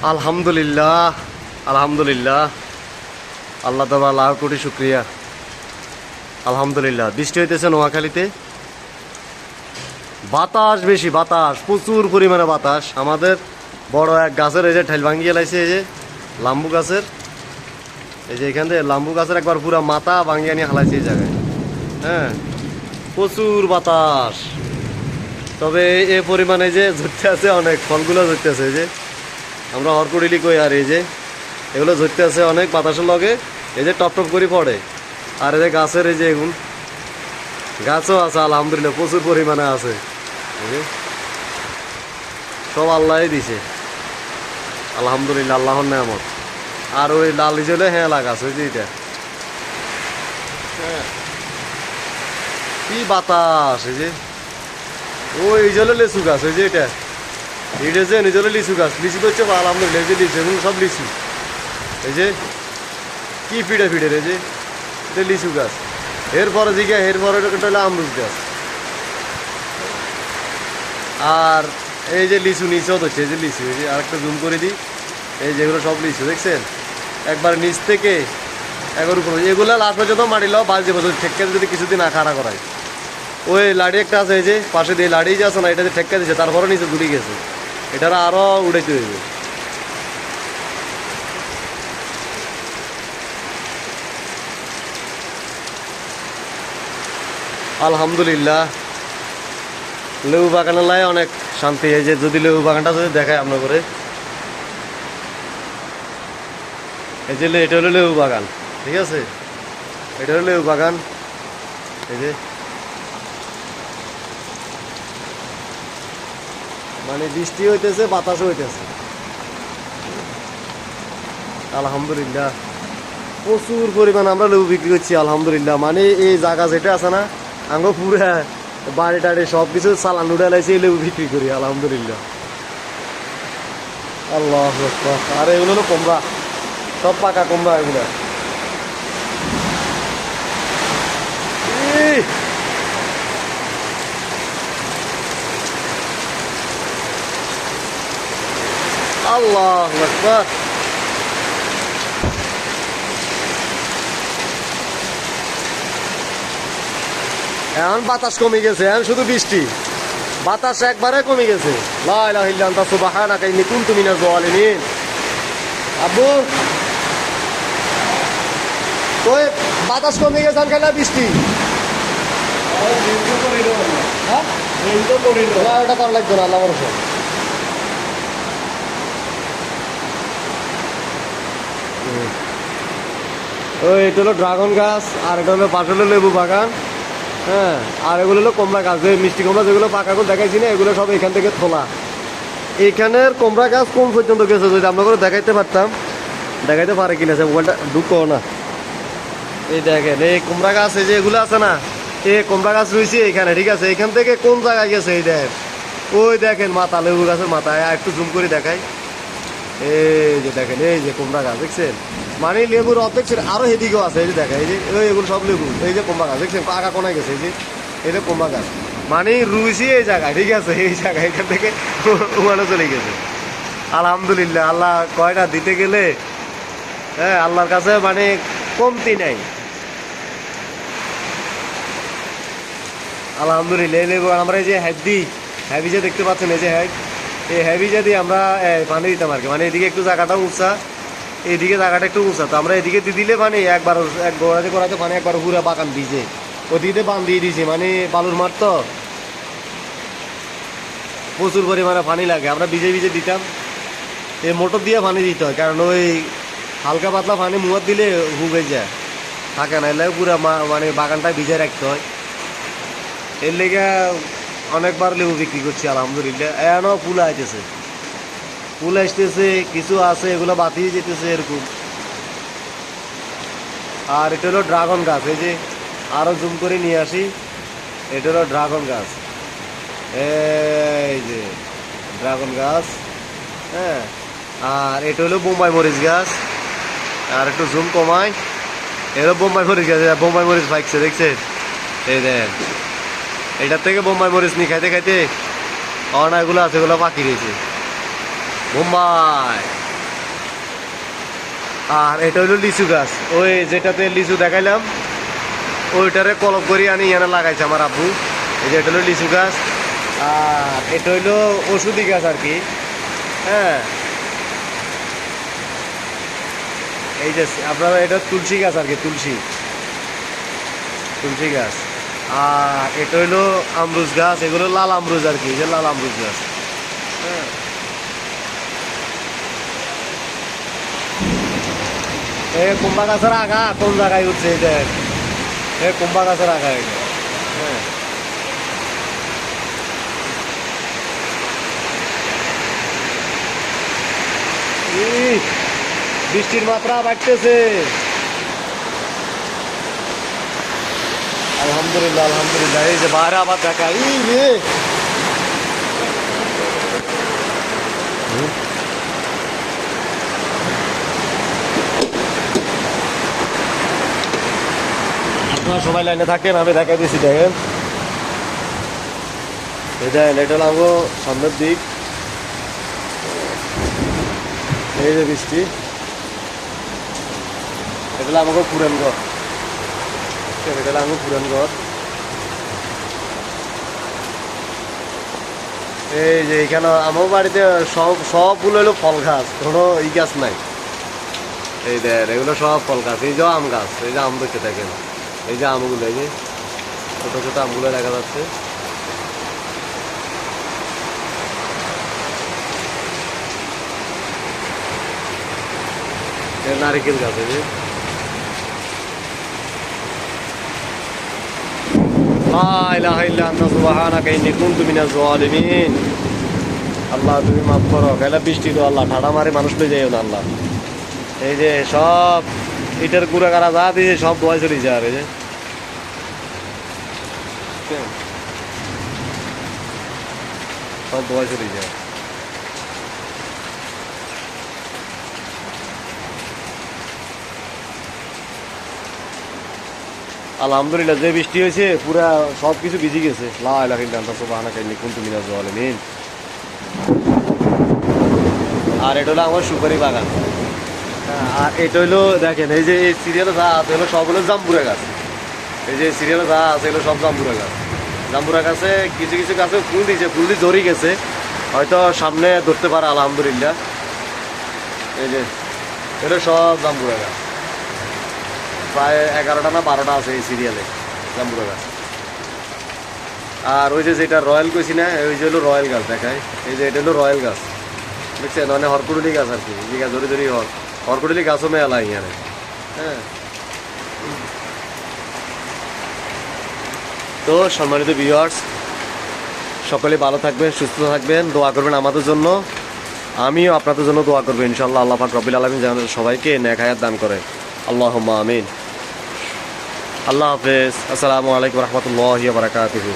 আলহামদুলিল্লাহ, আলহামদুলিল্লাহ, আল্লাহ তাআলা লাখ কোটি শুকরিয়া। আলহামদুলিল্লাহ, বৃষ্টি হইতেছে নোয়াখালীতে। বাতাস বেশি, বাতাস প্রচুর পরিমাণে বাতাস। আমাদের বড় এক গাছের এই যে ঠেল ভাঙ্গিয়ে লাইছে, এই যে লাম্বু গাছের, এই যে এখান থেকে লাম্বু গাছের একবার পুরা মাথা ভাঙ্গিয়ে নিয়ে হালাইছে এই জায়গায়। হ্যাঁ, প্রচুর বাতাস। তবে এ পরিমাণে যে ঝরতে আছে, অনেক ফলগুলো ঝরতে আছে। এই যে আমরা হরকুড়িলি কই, আর এই যে এগুলো ঝরতে আছে অনেক বাতাসের লগে। এই যে টপ টপ করে পড়ে। আর এই যে গাছের এই যে এগুন গাছও আছে, আলহামদুলিল্লাহ প্রচুর পরিমাণে আছে। এই যে সব আল্লাহই দিছে, আলহামদুলিল্লাহ, আল্লাহর নেয়ামত। আর ওই লাল হিসেবে হ্যাঁ লাগাছে, ওই যে এটা। হ্যাঁ, কি বাতাস! এই যে ওই জলে লিচু গাছ, ওই যে এটা যে নিজলে লিচু গাছ, লিচু করছে আলহামদুলিল্লাহ। এই যে লিচু, এগুলো সব লিচু। এই যে কি ফিডে ফিডে, এই যে এটা লিচু গাছ। এরপরে দিকে এরপরে হলো আমরুদ গাছ। আর এই যে লিচু নিচেও ধরছে, এই যে লিচু, এই যে আরেকটা জুম করে দিই। এই যেগুলো সব লিচু দেখছেন, একবার নিচ থেকে একবার উপর। এগুলো লাস্ট পর্যন্ত মাটি লাও বাজ দেবো, যদি ঠেক্কা যদি কিছুদিন আখাড়া করায়। ওই লাড়ি একটা আছে, এই যে পাশে দিয়ে লাড়ি যে আছে না, এটা যে ঠেক্কা দিচ্ছে, তারপরে নিচে ঘুরে গেছে। এটারা আরও উড়াইতে হইবে। আলহামদুলিল্লাহ, লেবু বাগানের লাই অনেক শান্তি। এই যে যদি লেবু বাগানটা যদি দেখায় আপনার করে, এই যে এটা হলো লেবু বাগান, ঠিক আছে, এটা হলো লেবু বাগান। এই যে মানে বৃষ্টি হইতেছে, বাতাসও হইতেছে, আলহামদুলিল্লাহ। প্রচুর পরিমাণে আমরা লেবু বিক্রি করছি, আলহামদুলিল্লাহ। মানে এই জায়গা যেটা আছে না, আঙ্গো পুরা বাড়ি টাড়ি সব কিছু চালান উড়ে লাইছে, লেবু বিক্রি করি, আলহামদুলিল্লাহ। আল্লাহ আকবার। আর এগুলো হলো কুমড়া, সব পাকা কুমড়া এগুলো। আল্লাহ আকবার। এখন বাতাস কমে গেছে, এখন শুধু বৃষ্টি, বাতাস একবারে কমে গেছে। লা ইলাহা ইল্লা আনতা সুবহানাকা ইন্নী কুনতু মিনাজ জালিমিন। আব্বু কই বাতাস কমে গেছে, এখন কেলা বৃষ্টি। হ্যাঁ, এটা করা লাগবে না, আল্লাহ ভরসা। ওই এটা হলো ড্রাগন গাছ, আর এটা হলো পাশে হলো লেবু বাগান। হ্যাঁ, আর এগুলো হলো কুমড়া গাছ, যে মিষ্টি কুমড়া যেগুলো পাকাগুলো দেখাইছি না, এগুলো সব এখান থেকে তোলা। এখানের কুমড়া গাছ কোন পর্যন্ত গেছে, যদি আমরা করে দেখাইতে পারতাম। দেখাইতে পারে কিনা, মোবাইলটা ঢুকো না। এই দেখেন এই কুমড়া গাছ, এই যে এগুলো আছে না, এই কুমড়া গাছ রয়েছে এখানে, ঠিক আছে। এখান থেকে কোন জায়গায় গেছে, এই দেখেন, ওই দেখেন মাথা, লেবু গাছের মাথায় একটু জুম করে দেখাই। এই যে দেখেন, এই যে কুমড়া গাছ দেখছেন, মানে লেবুর অর্ধেক আরো এদিকেও আছে। এই যে দেখেন, এই যে এগুলো সব লেবু। এই যে কুমড়া গাছ দেখছেন, পাকা কোনায় গেছে, এই যে এটা কুমড়া গাছ, মানে রুইছি এই জায়গায়, ঠিক আছে। এই জায়গায় এখান থেকে উমানো চলে গেছে, আলহামদুলিল্লাহ। আল্লাহ কয়টা দিতে গেলে, হ্যাঁ, আল্লাহর কাছে মানে কমতি নাই, আলহামদুলিল্লাহ। এই লেবু আমরা এই যে হ্যাভি যে দেখতে পাচ্ছেন, এই যে এই হ্যাভি যদি আমরা পানি দিতাম আর কি, মানে এদিকে একটু জায়গাটা উঁচা, এইদিকে জায়গাটা একটু উঁচা, তো আমরা এদিকে দিয়ে দিলে মানে একবার এক গোড়াতে করাতে পানি একবার পুরো বাগান ভিজে। ওদিকে বান দিয়ে দিয়েছি, মানে বালুর মাঠ তো প্রচুর পরিমাণে পানি লাগে, আমরা ভিজে ভিজে দিতাম। এই মোটর দিয়ে পানি দিতে হয়, কারণ ওই হালকা পাতলা পানি মুয়ার দিলে হুগে যায়, থাকে না, এলে পুরো মানে বাগানটা ভিজে রাখতে হয়। এর লেগে অনেকবার লেবু বিক্রি করছি, আলহামদুলিল্লাহ। এখনও ফুল আসতেছে, ফুল আসতেছে, কিছু আছে এগুলো বাতিয়ে যেতেছে এরকম। আর এটা হলো ড্রাগন গাছ, এই যে আরো জুম করে নিয়ে আসি, এটা হলো ড্রাগন গাছ, এই যে ড্রাগন গাছ। হ্যাঁ, আর এটা হলো বোম্বাই মরিচ গাছ, আর একটু জুম কমাই, এলো বোম্বাই মরিচ গাছ, বোম্বাই মরিচ পাইছে দেখছেন, এই দেন। এটার থেকে বোম্বাই মরিচ নি খাইতে খাইতে অনাগুলো আছে, এগুলো পাকি রয়েছে বোম্বাই। আর এটা হইলো লিচু গাছ, ওই যেটাতে লিচু দেখাইলাম ওইটারে কলপ করি আনি এখানে লাগাইছে আমার আব্বু। এই যে এটা হলো লিচু গাছ, আর এটা হইলো ওষুধি গাছ আর কি। হ্যাঁ, এই যে আপনারা এটা তুলসী গাছ আর কি, তুলসী তুলসী গাছ। আর এটা হইলো আমরুজ গাছ, এগুলো লাল আমরুজ আর কি, এই যে লাল আমরুজ গাছ। হ্যাঁ, এই কুম্ভা গাছের আগা কোন জায়গায় উঠছে এটা, এই কুম্ভা গাছের আগা এটা। হ্যাঁ, বৃষ্টির মাত্রা বাড়তেছে। আলহামদুলিল্লাহ আলহামদুলিল্লাহ। এই যে বাইরে আবার দেখা, ই রে আপনারা সবাই লাইনে থাকেন, আমি দেখাই দিয়েছি। দেখেন এটা হলো আমগো সামনের দিক, এই যে বৃষ্টি, এটা হলো আমাকে পুরান ঘর, এটা হলো আমার পুরান ঘর। এই যে এখানে আমার বাড়িতে সবগুলো হলো ফল গাছ, কোনো ই গাছ নাই। এই দেখ এগুলো সব ফল গাছ, এই যে আম গাছ, এই যে আম দেখতে থাকেন, এই যে আমগুলো, এই যে ছোট ছোট আমগুলো দেখা যাচ্ছে। নারিকেল গাছ, এই যে আল্লাহ তুমি মাফ করো, খেলা বৃষ্টি তো আল্লাহ ঠাডা মারে মানুষ পেয়ে যাই না আল্লাহ। এই যে সব ইটার গুঁড়া কারা যা দিয়েছে সব ধোয়াই চলে যায়, আর এই যে সব ধোয়াই চলে যায়। আলহামদুলিল্লাহ যে বৃষ্টি হয়েছে পুরা সব কিছু ভিজে গেছে। লা ইলাহা ইল্লাল্লাহ সুবহানাকা ইন্নী কুনতু মিনাজ জালিমিন। আর এটা হলো আমার সুপারি বাগান। আর এটা হইলো দেখেন, এই যে এই সিরিয়ালে যা আছে হলো সব হলো জাম্বুরা গাছ। এই যে সিরিয়ালে যা আছে হলো সব জাম্বুরা গাছ। জাম্বুরা গাছে কিছু কিছু গাছে ফুল দিয়েছে, ফুল দিয়ে ধরে গেছে, হয়তো সামনে ধরতে পারে আলহামদুলিল্লাহ। এই যে এটা সব জাম্বুরা গাছ, প্রায় 11টা না 12টা আছে এই সিরিয়ালে জাম্বুরা গাছ। আর ওই যে যেটা রয়্যাল কইছি না, ওই যে হলো রয়্যাল গাছ দেখায়, এই যে এটা হলো রয়্যাল গাছ, বুঝছেন, মানে হরকুটুলি গাছ আর কি, এই গাছ ধরে ধরে হরকুটুলি গাছও মেলা এখানে। হ্যাঁ, তো সম্মানিত ভিউয়ার্স, সকলে ভালো থাকবেন, সুস্থ থাকবেন, দোয়া করবেন আমাদের জন্য, আমিও আপনাদের জন্য দোয়া করবো ইনশাআল্লাহ। আল্লাহ পাক রব্বুল আলামিন যেন সবাইকে নেক হায়াত দান করে, আল্লাহুম্মা আমিন। আল্লাহ হাফেজ, আসসালামু আলাইকুম রহমতুল্লাহি ওয়া বারাকাতুহু।